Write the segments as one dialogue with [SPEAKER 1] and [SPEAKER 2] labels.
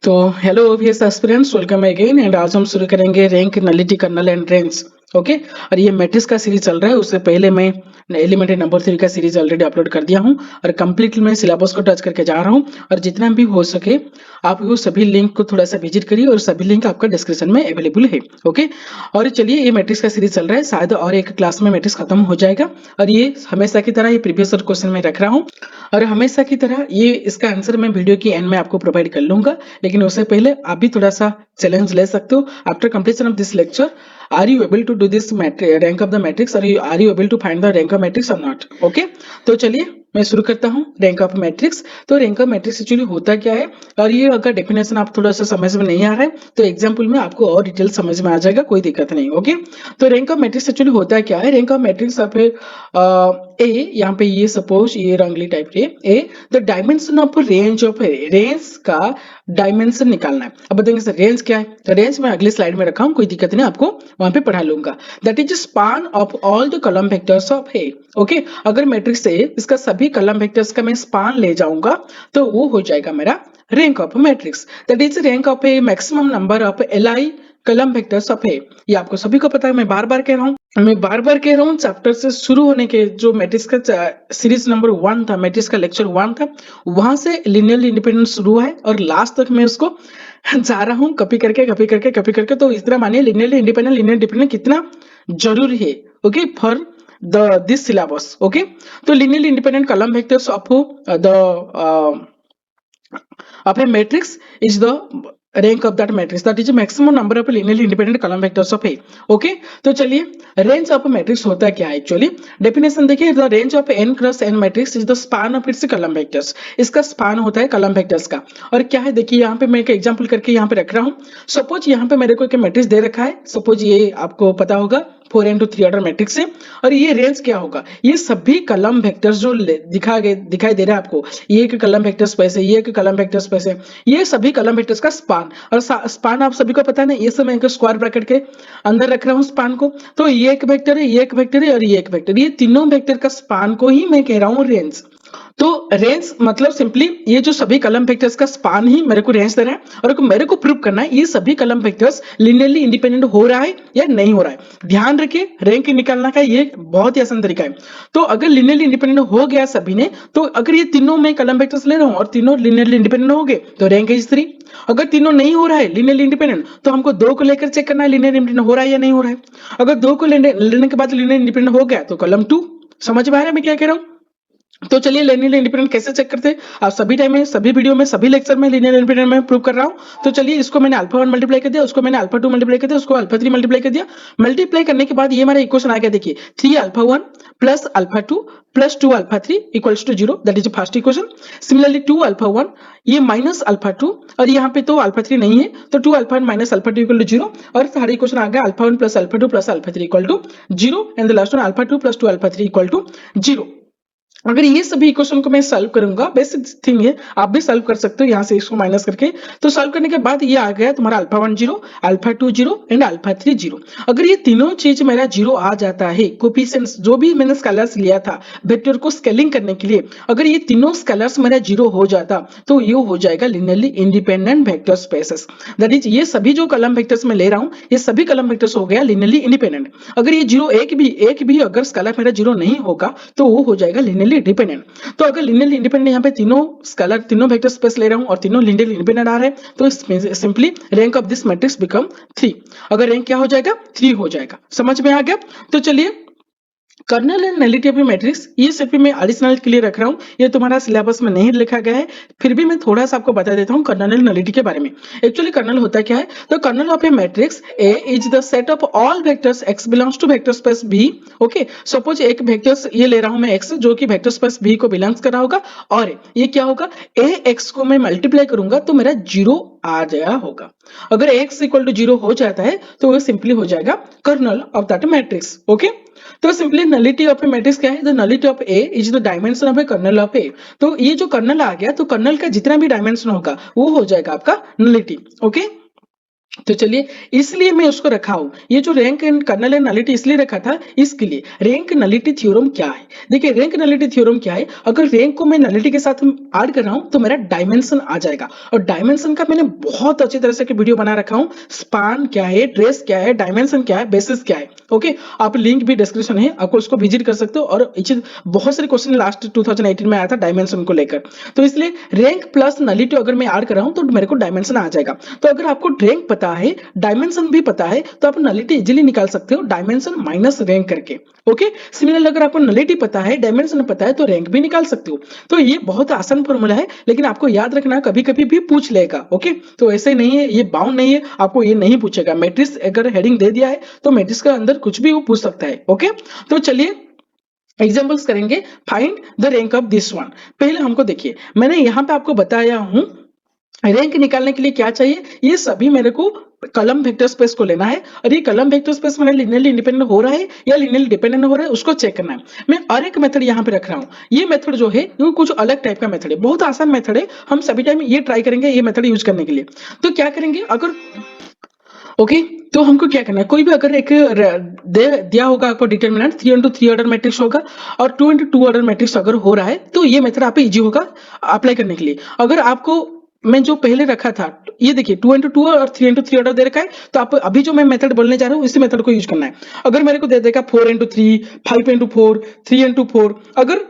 [SPEAKER 1] तो hello VS aspirants, welcome again. And आज हम शुरू करेंगे rank nullity kernel and range. Okay, और ये मैट्रिक्स का सीरीज चल रहा है। उससे पहले मैं एलिमेंट्री नंबर 3 का सीरीज ऑलरेडी अपलोड कर दिया हूं और कंप्लीटली मैं सिलेबस को टच करके जा रहा हूं। और जितना भी हो सके आप वो सभी लिंक को थोड़ा सा विजिट करिए और सभी लिंक आपका डिस्क्रिप्शन में अवेलेबल है। ओके, और चलिए, ये मैट्रिक्स का सीरीज चल रहा है, शायद और एक क्लास में मैट्रिक्स खत्म हो जाएगा। और ये हमेशा की तरह ये प्रीवियस क्वेश्चन में रख रहा हूँ और हमेशा की तरह ये इसका आंसर मैं वीडियो की एंड में आपको प्रोवाइड कर लूंगा। लेकिन उससे पहले आप भी थोड़ा सा चैलेंज ले सकते हो। After completion of this lecture, are you able to do this rank of the matrix, are you able to find the rank of matrix और नॉट। ओके, तो चलिए मैं शुरू करता हूँ रैंक ऑफ मैट्रिक्स। तो रैंक ऑफ मैट्रिक्स एक्चुअली होता क्या है, और ये अगर डेफिनेशन आप थोड़ा सा समझ में नहीं आ रहा है तो एग्जाम्पल में आपको और डिटेल समझ में आ जाएगा, कोई दिक्कत नहीं। ओके, तो रैंक ऑफ मैट्रिक्स एक्चुअली होता क्या है। रैंक ऑफ मैट्रिक्स आप ए, यहाँ पे ये सपोज ये रंगली type A the dimension of range of range का डायमेंशन निकालना है। अब बताएंगे सर रेंज क्या है, तो रेंज मैं अगली स्लाइड में रखा हूं, कोई दिक्कत नहीं, आपको वहां पे पढ़ा लूंगा। That is span of all the column vectors of A. Okay, अगर मैट्रिक्स ए इसका सभी कॉलम वेक्टर्स का मैं स्पान ले जाऊंगा तो वो हो जाएगा मेरा rank of matrix. That is rank of A maximum number of L column vectors of A. ये आपको सभी को पता है, मैं बार बार कह रहा हूँ चैप्टर से शुरू होने के जो मैट्रिक्स का सीरीज नंबर 1 था, मैट्रिक्स का लेक्चर 1 था, वहां से लिनियरली इंडिपेंडेंट शुरू है और लास्ट तक मैं उसको जा रहा हूँ कॉपी करके। तो इस तरह मानिए लिनियरली इंडिपेंडेंट कितना जरूरी है। Okay, for this syllabus. Okay, तो linearly independent column vectors of the of a matrix is the rank of that matrix, that is maximum number of linearly independent column vectors of A. Okay, तो चलिए range of matrix होता क्या है actually, definition देखिए। The range of n cross n matrix is the span of its column vectors. इसका span होता है column vectors का। और क्या है देखिए, यहाँ पे मैं एक एग्जांपल करके यहाँ पे रख रहा हूँ। सपोज यहाँ पे मेरे को एक मैट्रिक्स दे रखा है, सपोज ये आपको पता होगा 4 into 3 ऑर्डर मैट्रिक्स है। और ये रेंज क्या होगा, ये सभी कॉलम वेक्टर्स जो दिखाई दे रहा है आपको, ये एक कॉलम वेक्टर स्पेस है, ये एक कॉलम वेक्टर स्पेस है, ये सभी कॉलम वेक्टर्स का स्पान। और स्पान आप सभी को पता है ना, ये सब मैं एक स्क्वायर ब्रैकेट के अंदर रख रहा हूँ स्पान को। तो ये एक वेक्टर है, ये एक वेक्टर है और ये एक वेक्टर, ये तीनों वेक्टर का स्पान को ही मैं कह रहा हूँ रेंज। तो रेंज मतलब सिंपली ये जो सभी कॉलम वेक्टर्स का स्पान ही मेरे को रेंज दे रहा है और मेरे को प्रूव करना है ये सभी कॉलम वेक्टर्स लिनियरली इंडिपेंडेंट हो रहा है या नहीं हो रहा है। ध्यान रखिए, रैंक निकालना का ये बहुत ही आसान तरीका है। तो अगर लिनियरली इंडिपेंडेंट हो गया सभी ने, तो अगर ये तीनों मैं कॉलम वेक्टर्स ले रहा हूं और तीनों लिनियरली इंडिपेंडेंट हो गए तो रैंक इज 3। अगर तीनों नहीं हो रहा है लिनियरली इंडिपेंडेंट, तो हमको दो को लेकर चेक करना है लिनियर इंडिपेंडेंट हो रहा है या नहीं हो रहा है। अगर दो को लेने के बाद लिनियर इंडिपेंडेंट हो गया तो कॉलम 2। समझ में आ रहा है मैं क्या कह रहा हूं। तो चलिए लिनियर इंडिपेंडेंट कैसे चेक करते हैं, आप सभी टाइम में सभी वीडियो में सभी लेक्चर में लिनियर इंडिपेंडेंट में प्रूव कर रहा हूं। तो चलिए, इसको मैंने अल्फा 1 मल्टीप्लाई कर दिया, उसको मैंने अल्फा 2 मल्टीप्लाई कर दिया, उसको अल्फा 3 मल्टीप्लाई कर दिया। मल्टीप्लाई करने के बाद ये हमारा इक्वेशन आ गया, देखिए 3 alpha 1 plus alpha 2 plus 2 alpha 3 equals to 0। That is first equation. Similarly 2 alpha 1 ये माइनस अल्फा 2 और यहाँ पे तो अल्फा 3 नहीं है, तो 2 alpha 1 minus alpha 2 equal to 0। और थर्ड इक्वेशन आ गया alpha 1 plus alpha 2 plus alpha 3 equal to 0 and the last one alpha 2 plus 2 alpha 3 equal to 0। अगर ये सभी इक्वेशन को मैं सॉल्व करूंगा, बेसिक थिंग है, आप भी सॉल्व कर सकते हो यहाँ से इसको माइनस करके। तो सॉल्व करने के बाद ये आ गया तुम्हारा अल्फा 1 0, अल्फा 2 0 एंड अल्फा 3 0। अगर ये तीनों चीज मेरा 0 आ जाता है, कोफिशिएंट्स जो भी मैंने स्केलर्स लिया था वेक्टर को स्केलिंग करने के लिए, अगर ये तीनों स्केलर्स मेरा 0 हो जाता तो ये हो जाएगा linearly independent vector spaces. That is ये सभी जो कॉलम वेक्टर्स में ले रहा हूं, ये सभी कॉलम वेक्टर्स हो गया लिनियरली इंडिपेंडेंट। अगर ये 0 एक भी अगर स्केलर मेरा 0 नहीं होगा तो वो हो जाएगा लिनियरली डिपेंडेंट। तो अगर लिनियरली इंडिपेंडेंट यहाँ पे तीनों स्केलर तीनों वेक्टर स्पेस ले रहा हूं और तीनों लिनियरली इंडिपेंडेंट आ रहे हैं, तो simply rank of this matrix become 3। अगर रैंक क्या हो जाएगा, 3 हो जाएगा। समझ में आ गया। तो चलिए, kernel and nullity of matrix ये सिर्फ मैं एडिशनल के लिए रख रहा हूं, ये तुम्हारा सिलेबस में नहीं लिखा गया है, फिर भी मैं थोड़ा सा आपको बता देता हूं कर्नल एंड नलिटी के बारे में। एक्चुअली कर्नल होता क्या है, तो kernel of A matrix A is the set of all vectors x belongs to vector space b। Okay, suppose एक वेक्टर्स ये ले रहा हूं मैं x जो कि वेक्टर स्पेस b को बिलोंग्स कर रहा होगा, और ये क्या होगा, a x को मैं मल्टीप्लाई करूंगा तो मेरा 0 आ जाएगा होगा। अगर x इक्वल टू 0 हो जाता है तो वो सिंपली हो जाएगा kernel of that matrix. Okay, तो simply nullity of A matrix क्या है, the nullity of A is the dimension of A kernel of A. तो ये जो कर्नल आ गया, तो कर्नल का जितना भी डायमेंशन होगा वो हो जाएगा आपका नलिटी। ओके, तो चलिए, इसलिए मैं उसको रखा हूँ। ये जो rank and kernel and nullity इसलिए रखा था इसके लिए। रैंक नलिटी थ्योरम क्या है? देखिए रैंक नलिटी थ्योरम क्या है, अगर रैंक को मैं नलिटी के साथ ऐड कर रहा हूँ तो मेरा डायमेंशन आ जाएगा। और डायमेंशन का मैंने बहुत अच्छी तरह से वीडियो बना रखा हूँ। स्पान क्या है, ट्रेस क्या है, डायमेंशन क्या है, बेसिस क्या है। ओके, आप लिंक भी डिस्क्रिप्शन है, आपको उसको विजिट कर सकते हो। और बहुत सारे क्वेश्चन लास्ट 2018 में आया था डायमेंशन को लेकर। तो इसलिए रैंक प्लस नलिटी अगर मैं ऐड कर रहा हूं तो मेरे को डायमेंशन आ जाएगा। तो अगर आपको रैंक पता है, डायमेंशन भी पता है, तो आप नलिटी इजीली निकाल सकते हो डायमेंशन माइनस रैंक करके। ओके, सिमिलरली अगर आपको नलिटी पता है, डायमेंशन पता है, तो रैंक भी निकाल सकते हो। तो ये बहुत आसान फॉर्मूला है, लेकिन आपको याद रखना कभी कभी भी पूछ लेगा। ओके, तो ऐसे नहीं है, ये बाउंड नहीं है, आपको ये नहीं पूछेगा। मैट्रिक्स अगर हेडिंग दे दिया है तो मैट्रिक्स के अंदर कुछ भी वो पूछ सकता है। ओके, तो चलिए एग्जाम्पल्स करेंगे। Find the rank of this one. पहले हमको देखिए, मैंने यहाँ पे आपको बताया हूं रैंक निकालने के लिए क्या चाहिए। ये सभी मेरे को कलम वेक्टर स्पेस को लेना है, और ये कलम वेक्टर स्पेस मेरा लिनियरली इंडिपेंडेंट हो रहा है या लिनियरली डिपेंडेंट हो रहा है उसको चेक करना है। मैं और एक मेथड यहाँ पे रख रहा हूँ। ये मेथड जो है वो कुछ अलग टाइप का मेथड है, बहुत आसान मेथड है। हम सभी टाइम ये ट्राई करेंगे ये मेथड यूज करने के लिए। तो क्या करेंगे, अगर ओके, तो हमको क्या करना है, कोई भी अगर एक दिया होगा आपको डिटर्मिनेंट 3 इंटू 3 ऑर्डर मैट्रिक्स होगा, और 2 इंटू 2 ऑर्डर मैट्रिक्स अगर हो रहा है तो ये मेथड आप पे इजी होगा अप्लाई करने के लिए। अगर आपको मैं जो पहले रखा था, ये देखिए 2 इंटू 2 और 3 इंटू 3 ऑर्डर दे रखा है, तो आप अभी जो मैं मेथड बोलने जा रहा हूँ इसी मेथड को यूज करना है। अगर मेरे को दे देगा 4 इंटू 3, 5 इंटू 4, 3 इंटू 4, अगर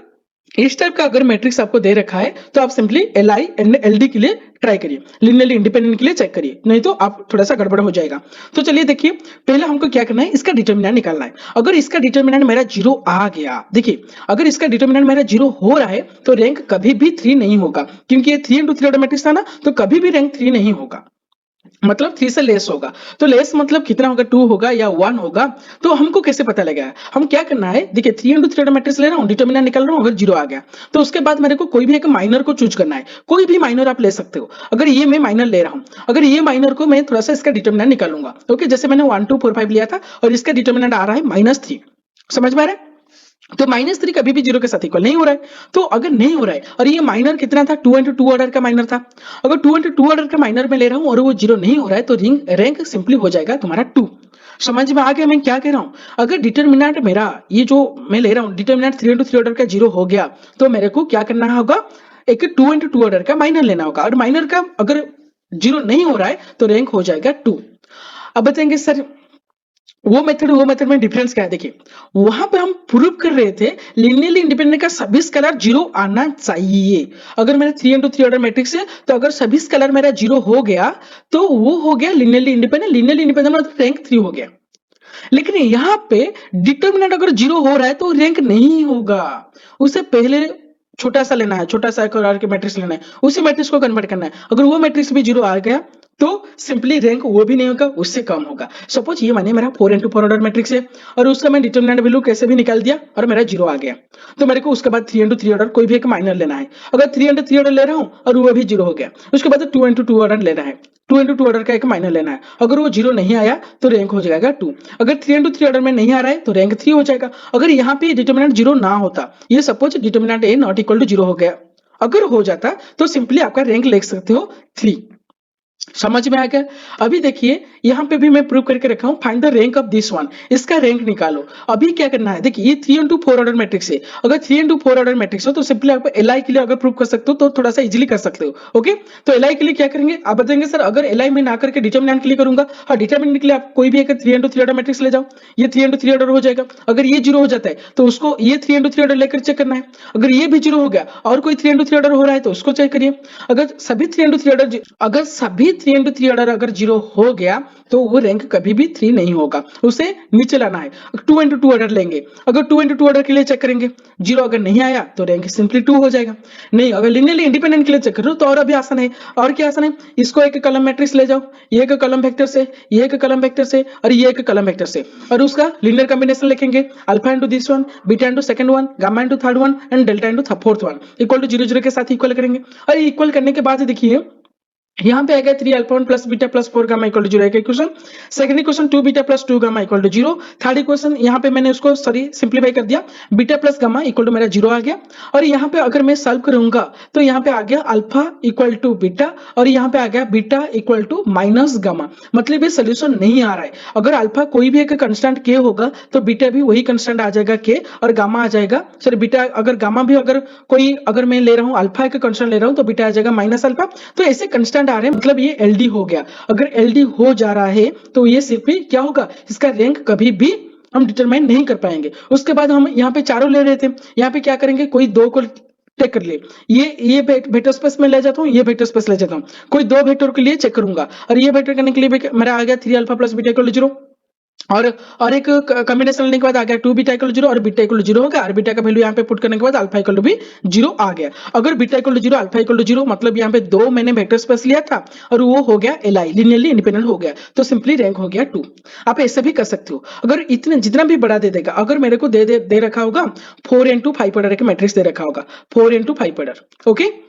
[SPEAKER 1] इस टाइप का अगर मैट्रिक्स आपको दे रखा है तो आप simply L I and L D के लिए ट्राई करिए, लिनियरली इंडिपेंडेंट के लिए चेक करिए, नहीं तो आप थोड़ा सा गड़बड़ हो जाएगा। तो चलिए देखिए, पहले हमको क्या करना है, इसका डिटर्मिनेंट निकालना है। अगर इसका डिटर्मिनेंट मेरा जीरो आ गया, देखिए अगर इसका डिटर्मिनेंट मेरा जीरो हो रहा है तो रैंक कभी भी 3 नहीं होगा, क्योंकि ये 3 इंटू 3 ऑर्डर मैट्रिक्स था ना, तो कभी भी रैंक 3 नहीं होगा, मतलब 3 से लेस होगा। तो लेस मतलब कितना होगा, 2 होगा या 1 होगा। तो हमको कैसे पता लगेगा, हम क्या करना है, देखिए 3 इंटू 3 मैट्रिक्स ले रहा हूँ, डिटर्मिनेंट निकाल रहा हूँ, अगर जीरो आ गया तो उसके बाद मेरे को कोई भी एक माइनर को चूज करना है। कोई भी माइनर आप ले सकते हो। अगर ये मैं माइनर ले रहा हूँ, अगर ये माइनर को मैं थोड़ा सा इसका डिटर्मिनेंट निकालूंगा, ओके, जैसे मैंने 1 2 4 5 लिया था और इसका डिटर्मिनेंट आ रहा है -3, समझ में आ रहा है। तो -3 कभी भी जीरो के साथ इक्वल नहीं हो रहा है। तो अगर नहीं हो रहा है, और ये माइनर कितना था, 2 इंटू 2 ऑर्डर का माइनर था, अगर 2 इंटू 2 ऑर्डर का माइनर में ले रहा हूं और वो जीरो नहीं हो रहा है तो रैंक सिंपली हो जाएगा तुम्हारा 2। समझ में आ गया मैं क्या कह रहा हूं। अगर डिटर्मिनेंट मेरा ये जो मैं ले रहा हूं डिटर्मिनेंट 3 इंटू 3 ऑर्डर का जीरो हो गया, तो मेरे को क्या करना होगा, एक 2 इंटू 2 ऑर्डर का माइनर लेना होगा, और माइनर का अगर जीरो नहीं हो रहा है तो रैंक हो जाएगा 2। अब बताएंगे सर वो मेथड में डिफरेंस क्या है, देखिए वहां पे हम प्रूव कर रहे थे लिनियरली इंडिपेंडेंट का सभी स्केलर जीरो आना चाहिए। अगर मेरा 3 इंटू 3 ऑर्डर मैट्रिक्स है, तो अगर सभी स्केलर मेरा जीरो हो गया तो वो हो गया लिनियरली इंडिपेंडेंट। लिनियरली इंडिपेंडेंट मतलब रैंक 3 हो गया। लेकिन यहाँ पे डिटर्मिनेंट अगर जीरो हो रहा है तो रैंक नहीं होगा। उससे पहले छोटा सा लेना है, छोटा सा एक और के मैट्रिक्स लेना है, उसी मैट्रिक्स को कन्वर्ट करना है। अगर वो मैट्रिक्स भी जीरो आ गया तो सिंपली रैंक वो भी नहीं होगा, उससे कम होगा। सपोज ये माने मेरा 4 इंटू 4 ऑर्डर मैट्रिक्स है, और उसका मैं डिटर्मिनेंट वैल्यू कैसे भी निकाल दिया और मेरा जीरो आ गया, तो मेरे को उसके बाद 3 इंटू 3 ऑर्डर कोई भी एक माइनर लेना है। अगर 3 इंटू 3 ऑर्डर ले रहा हूँ और वो भी जीरो हो गया, उसके बाद 2 इंटू 2 ऑर्डर लेना है, 2 इंटू 2 ऑर्डर का एक माइनर लेना है। अगर वो जीरो नहीं आया तो रैंक हो जाएगा 2। अगर 3 इंटू 3 ऑर्डर में नहीं आ रहा है तो रैंक 3 हो जाएगा। अगर यहाँ पे डिटर्मिनेंट जीरो ना होता, ये suppose determinant A not equal to zero हो गया, अगर हो जाता तो सिंपली आपका रैंक लिख सकते हो 3। समझ में आ गया। अभी देखिए यहाँ पे भी मैं प्रूव करके रखा हूँ, find the rank of this one, इसका रैंक निकालो। अभी क्या करना है, देखिए ये 3 इंटू 4 ऑर्डर मैट्रिक्स है, अगर 3 इंटू 4 ऑर्डर मैट्रिक्स हो तो सिंपली आप एल आई के लिए अगर प्रूव कर सकते हो तो थोड़ा सा इजिली कर सकते हो। ओके, तो एल आई के लिए क्या करेंगे, आप बताएंगे सर अगर एल आई में ना करके डिटर्मिनेंट के लिए करूंगा, हाँ डिटर्मिनेंट के लिए आप कोई भी एक 3 इंटू 3 ऑर्डर मैट्रिक्स ले जाओ, ये 3 इंटू 3 ऑर्डर हो जाएगा। अगर ये जीरो हो जाता है तो उसको ये 3 इंटू 3 ऑर्डर लेकर चेक करना है। अगर ये भी जीरो हो गया और कोई 3 इंटू 3 ऑर्डर हो रहा है तो उसको चेक करिए। अगर सभी 3 इंटू 3 ऑर्डर अगर सभी 3 इंटू 3 ऑर्डर अगर जीरो हो गया तो वो रैंक कभी भी 3 नहीं होगा, उसे नीचे लाना है। 2 इंटू 2 ऑर्डर लेंगे, अगर 2 इंटू 2 ऑर्डर के लिए चेक करेंगे, जीरो अगर नहीं आया तो रैंक सिंपली 2 हो जाएगा। नहीं, अगर लिनियरली इंडिपेंडेंट के लिए चेक करो तो और अभी आसान है। और क्या आसान है, इसको एक कलम मैट्रिक्स ले जाओ, ये एक कलम वेक्टर से, ये एक कलम वेक्टर से, और ये एक कलम वेक्टर से, और उसका लिनियर कॉम्बिनेशन लिखेंगे, alpha into this one, beta into second one, gamma into third one and delta into fourth one, equal to 0 0 के साथ इक्वल करेंगे। और इक्वल करने के बाद देखिए यहाँ पे आ गया 3 alpha 1 plus beta plus 4 gamma equal to 0 एक इक्वेशन। Second equation 2 beta plus 2 gamma equal to 0। Third equation यहाँ पे मैंने उसको सिंप्लीफाई कर दिया, beta plus gamma equal to मेरा 0 आ गया। और यहाँ पे अगर मैं सॉल्व करूंगा तो यहाँ पे आ गया अल्फा इक्वल टू बीटा और यहाँ पे आ गया beta equal to minus gamma. मतलब ये सोल्यूशन नहीं आ रहा है। अगर अल्फा कोई भी एक कांस्टेंट के होगा तो बीटा भी वही कांस्टेंट आ जाएगा के और गामा आ जाएगा, सॉरी बीटा अगर गामा भी अगर मैं ले रहा हूँ अल्फा का कांस्टेंट ले रहा हूँ तो बीटा आ जाएगा माइनस अल्फा। तो ऐसे कांस्टेंट आ रहे हैं, मतलब ये एलडी हो गया। अगर एलडी हो जा रहा है तो ये सिर्फ ही क्या होगा, इसका रैंक कभी भी हम डिटरमाइन नहीं कर पाएंगे। उसके बाद हम यहाँ पे चारों ले रहे थे, यहाँ पे क्या करेंगे, कोई दो को टेक कर ले, ये वेक्टर स्पेस में ले जाता हूँ, ये वेक्टर स्पेस ले जाता हूँ, कोई दो वेक्टर के लिए चेक करूंगा और ये वेक्टर करने के लिए मेरा आ गया 3 alpha plus beta equal to 0। और एक कॉम्बिनेशन लेने के बाद आ गया 2 बीटा इक्वल टू 0 और बीटा इक्वल टू 0 हो गया और बीटा का वैल्यू यहाँ पे पुट करने के बाद अल्फा इक्वल टू भी 0 आ गया। अगर beta equal to 0 alpha equal to 0 मतलब यहाँ पे दो मैंने वेक्टर स्पेस लिया था और वो हो गया एलआई लिनियरली इंडिपेंडेंट हो गया, तो सिंपली रैंक हो गया 2। आप ऐसे भी कर सकते हो। अगर इतने जितना भी बड़ा दे देगा, अगर मेरे को दे रखा होगा 4x5 ऑर्डर के मैट्रिक्स दे रखा होगा 4x5 ऑर्डर, ओके,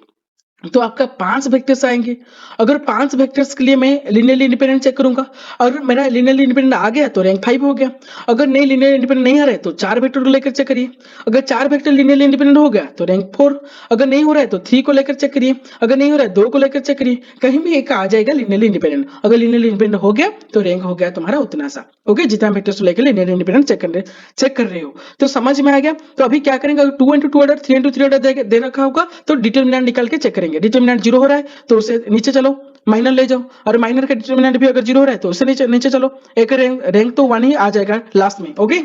[SPEAKER 1] तो आपका 5 वेक्टर्स आएंगे। अगर 5 वेक्टर्स के लिए मैं लिनियरली इंडिपेंडेंट चेक करूंगा, अगर मेरा लिनियरली इंडिपेंडेंट आ गया तो रैंक 5 हो गया। अगर नहीं लिनियरली इंडिपेंडेंट नहीं आ रहा है तो 4 वेक्टर को लेकर चेक करिए। अगर 4 वेक्टर लिनियरली इंडिपेंडेंट हो गया तो रैंक 4। अगर नहीं हो रहा है तो 3 को लेकर चेक करिए। अगर नहीं हो रहा है 2 को लेकर चेक करिए, कहीं भी एक आ जाएगा लिनियरली इंडिपेंडेंट। अगर लिनियरली इंडिपेंडेंट हो गया तो रैंक हो गया तुम्हारा उतना सा, ओके, जितना वेक्टर्स लेकर लिनियरली इंडिपेंडेंट चेक कर रहे हो। तो समझ में आ गया। तो अभी क्या करेंगे, अगर 2x2 ऑर्डर 3x3 ऑर्डर दे रखा होगा तो डिटरमिनेंट निकाल के चेक करेंगे। डिटरमिनेंट 0 हो रहा है तो उसे नीचे चलो, माइनर ले जाओ, और माइनर का डिटरमिनेंट भी अगर 0 हो रहा है तो उसे नीचे नीचे चलो, एक रैंक तो 1 ही आ जाएगा लास्ट में, ओके।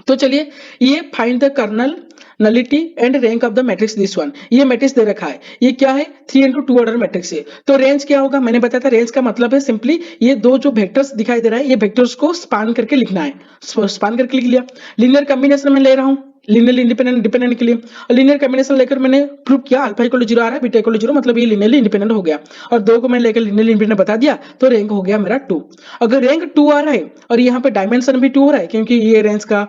[SPEAKER 1] तो चलिए, ये find the kernel nullity and rank of the matrix this one, ये मैट्रिक्स दे रखा है, ये क्या है 3x2 ऑर्डर मैट्रिक्स है। तो रेंज क्या होगा, मैंने बताया था, रेंज का मतलब है सिंपली ये दो जो वेक्टर्स दिखाई दे रहा है ये वेक्टर्स को स्पान करके लिखना है। स्पान करके लिख लिया। लिनियर कॉम्बिनेशन में ले रहा हूं लिनियरली इंडिपेंडेंट डिपेंडेंट के लिए, लिनियर कॉम्बिनेशन लेकर मैंने प्रूव किया अल्फा इक्वल टू 0 आ रहा है, बीटा इक्वल टू 0 मतलब ये लिनियरली इंडिपेंडेंट हो गया, और दो को मैं लेकर लिनियरली इंडिपेंडेंट बता दिया तो रैंक हो गया मेरा 2। अगर रैंक 2 आ रहा है और यहाँ पे डायमेंशन भी 2 हो रहा है, क्योंकि ये रेंज का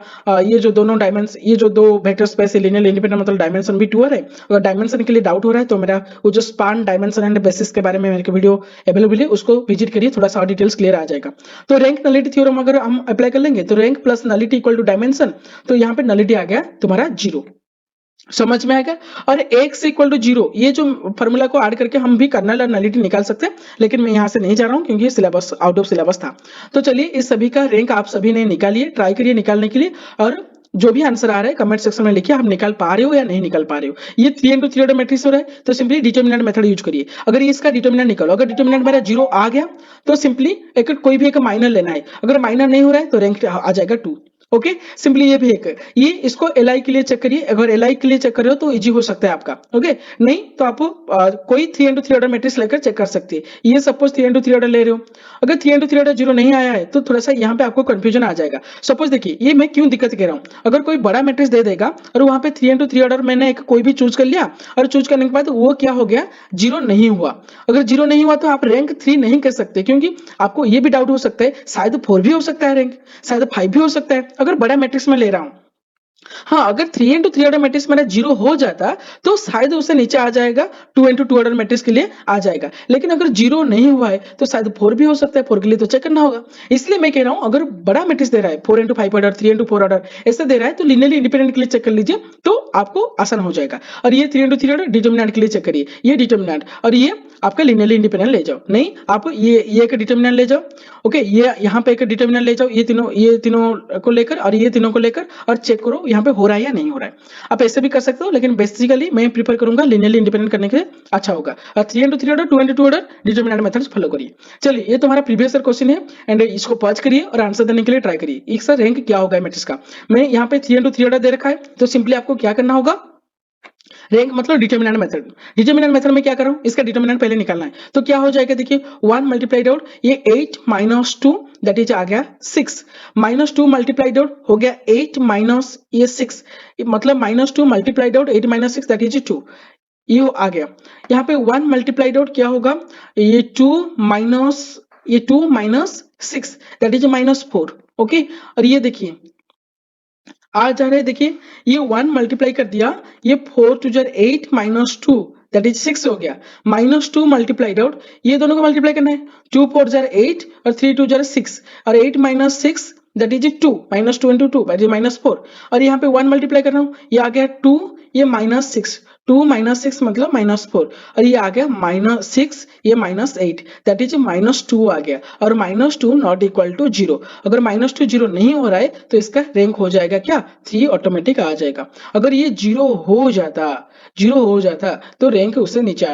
[SPEAKER 1] ये जो दोनों डायमेंशन, ये जो दो वेक्टर स्पेस है लिनियरली इंडिपेंडेंट मतलब डायमेंशन भी 2 आ रहा है। अगर डायमेंशन के लिए डाउट हो रहा है तो मेरा वो जो स्पान डायमेंशन एंड बेसिस के बारे में मेरे वीडियो अवेलेबल है, उसको विजिट करिए, थोड़ा सा डिटेल्स क्लियर आ जाएगा। तो रैंक नलिटी थ्योरम अगर हम अप्लाई कर लेंगे तो rank plus nullity equal to dimension, तो यहाँ पे नलिटी आ गया तुम्हारा 0। समझ में आएगा। और x इक्वल टू 0 ये जो फॉर्मूला को ऐड करके हम भी कर्नल और नलिटी निकाल सकते हैं, लेकिन मैं यहाँ से नहीं जा रहा हूँ क्योंकि सिलेबस आउट ऑफ सिलेबस था। तो चलिए, इस सभी का रैंक आप सभी ने निकालिए, ट्राई करिए निकालने के लिए, और जो भी आंसर आ रहा है कमेंट सेक्शन में लिखिए, आप निकाल पा रहे हो या नहीं निकाल पा रहे हो। ये 3x3 ऑर्डर मैट्रिक्स हो रहा है तो सिंपली डिटरमिनेंट मेथड यूज करिए। अगर इसका डिटरमिनेंट निकालो, अगर डिटरमिनेंट मेरा 0 आ गया तो सिंपली एक कोई भी एक माइनर लेना है, अगर माइनर नहीं हो रहा है तो रैंक आ जाएगा 2, ओके। सिंपली ये भी एक, ये इसको एलआई के लिए चेक करिए, अगर एलआई के लिए चेक कर रहे हो तो इजी हो सकता है आपका, ओके। नहीं तो आप कोई 3x3 ऑर्डर मैट्रिक्स लेकर चेक कर सकते हैं। ये सपोज 3x3 ऑर्डर ले रहे हो, अगर 3x3 ऑर्डर 0 नहीं आया है तो थोड़ा सा यहाँ पे आपको कंफ्यूजन आ जाएगा। सपोज देखिए, ये मैं क्यों दिक्कत कह रहा हूँ, अगर कोई बड़ा मैट्रिक्स दे देगा और वहां पे 3x3 ऑर्डर मैंने एक कोई भी चूज कर लिया और चूज करने के बाद वो क्या हो गया, 0 नहीं हुआ। अगर 0 नहीं हुआ तो आप रैंक 3 नहीं कर सकते, क्योंकि आपको ये भी डाउट हो सकता है शायद 4 भी हो सकता है रैंक, शायद 5 भी हो सकता है अगर बड़ा मैट्रिक्स में ले रहा हूं। हाँ, अगर 3x3 ऑर्डर मैट्रिक्स मेरा 0 हो जाता तो शायद उससे नीचे आ जाएगा 2x2 ऑर्डर मैट्रिक्स के लिए आ जाएगा, लेकिन अगर 0 नहीं हुआ है तो शायद 4 भी हो सकता है, 4 के लिए तो चेक करना होगा। इसलिए मैं कह रहा हूं, अगर बड़ा मैट्रिक्स दे रहा है 4x5 ऑर्डर 3x4 ऑर्डर ऐसे दे रहा है तो लिनियरली इंडिपेंडेंट के लिए चेक कर लीजिए तो आपको आसान हो जाएगा। और ये 3x3 ऑर्डर डिटरमिनेंट के लिए चेक करिए, ये डिटरमिनेंट और ये आपका लिनियरली इंडिपेंडेंट ले जाओ, नहीं आप ये एक डिटरमिनेंट ले जाओ, ओके, ये यहाँ पे एक डिटरमिनेंट ले जाओ, ये तीनों को लेकर और ये तीनों को लेकर और चेक करो यहाँ पे हो रहा है या नहीं हो रहा है। आप ऐसे भी कर सकते हो, लेकिन बेसिकली मैं प्रीफर करूंगा लिनियरली इंडिपेंडेंट करने के लिए अच्छा होगा। 3x3 order 2x2 order determinant methods follow करिए। चलिए, ये तुम्हारा प्रीवियस ईयर क्वेश्चन है एंड इसको पॉज करिए और आंसर देने के लिए ट्राई करिए। एक सर रैंक क्या होगा मैट्रिक्स का, मैं यहाँ पे 3x3 ऑर्डर दे रखा है तो सिंपली आपको क्या करना होगा, रैंक मतलब डिटरमिनेंट मेथड। डिटरमिनेंट मेथड में क्या कर रहा हूं, इसका डिटरमिनेंट पहले निकालना है, तो क्या हो जाएगा देखिए 1 मल्टीप्लाइड आउट ये 8 माइनस 2 दैट इज आ गया 6, माइनस 2 मल्टीप्लाइड आउट हो गया 8 माइनस ये 6, मतलब minus 2 multiplied out 8 minus 6 that is 2, ये आ गया। यहाँ पे 1 मल्टीप्लाइड आउट क्या होगा, ये 2 minus 6 that is minus 4, okay. और ये देखिए आ जा रहे, देखिए ये 1 मल्टीप्लाई कर दिया, ये 4 टू जर 8 माइनस 2 दैट इज 6 हो गया, -2 मल्टीप्लाइड आउट, ये दोनों को मल्टीप्लाई करना है, 2 4 जार 8 और 3 2 जार 6 और 8 - 6 that is 2, -2 into 2 that is -4 और यहाँ पे 1 मल्टीप्लाई कर रहा हूँ, ये आ गया 2, ये -6, 2 - 6 मतलब -4 और ये आ गया -6, ये -8 दैट इज -2 आ गया और -2 नॉट इक्वल टू 0। अगर -2 0 नहीं हो रहा है तो इसका रैंक हो जाएगा क्या, 3 ऑटोमेटिक आ जाएगा। अगर ये 0 हो जाता तो रैंक उससे नीचे आ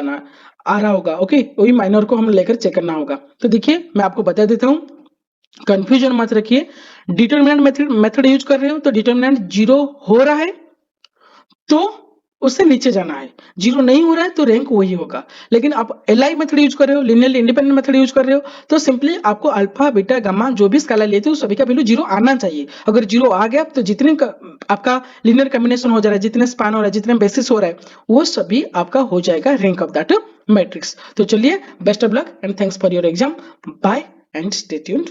[SPEAKER 1] रहा होगा। ओके, वही माइनर को हम लेकर चेक करना होगा। तो देखिए मैं आपको बता देता हूँ, कंफ्यूजन मत रखिए। डिटरमिनेंट मेथड यूज कर रहे हो तो डिटरमिनेंट 0 हो रहा है तो उससे नीचे जाना है, 0 नहीं हो रहा है तो रैंक वही होगा। लेकिन आप एलआई मेथड यूज कर रहे हो, लिनियरली इंडिपेंडेंट मेथड यूज कर रहे हो, तो सिंपली आपको अल्फा बीटा गामा जो भी स्केलर लेते हो सभी का वैल्यू 0 आना चाहिए। अगर 0 आ गया तो जितने आपका लिनियर कॉम्बिनेशन हो जा रहा है, जितने स्पैन हो रहा है, जितने बेसिस हो रहा है, वो सभी आपका हो जाएगा रैंक ऑफ दैट मैट्रिक्स। तो चलिए, best of luck and thanks for your exam. Bye and stay tuned.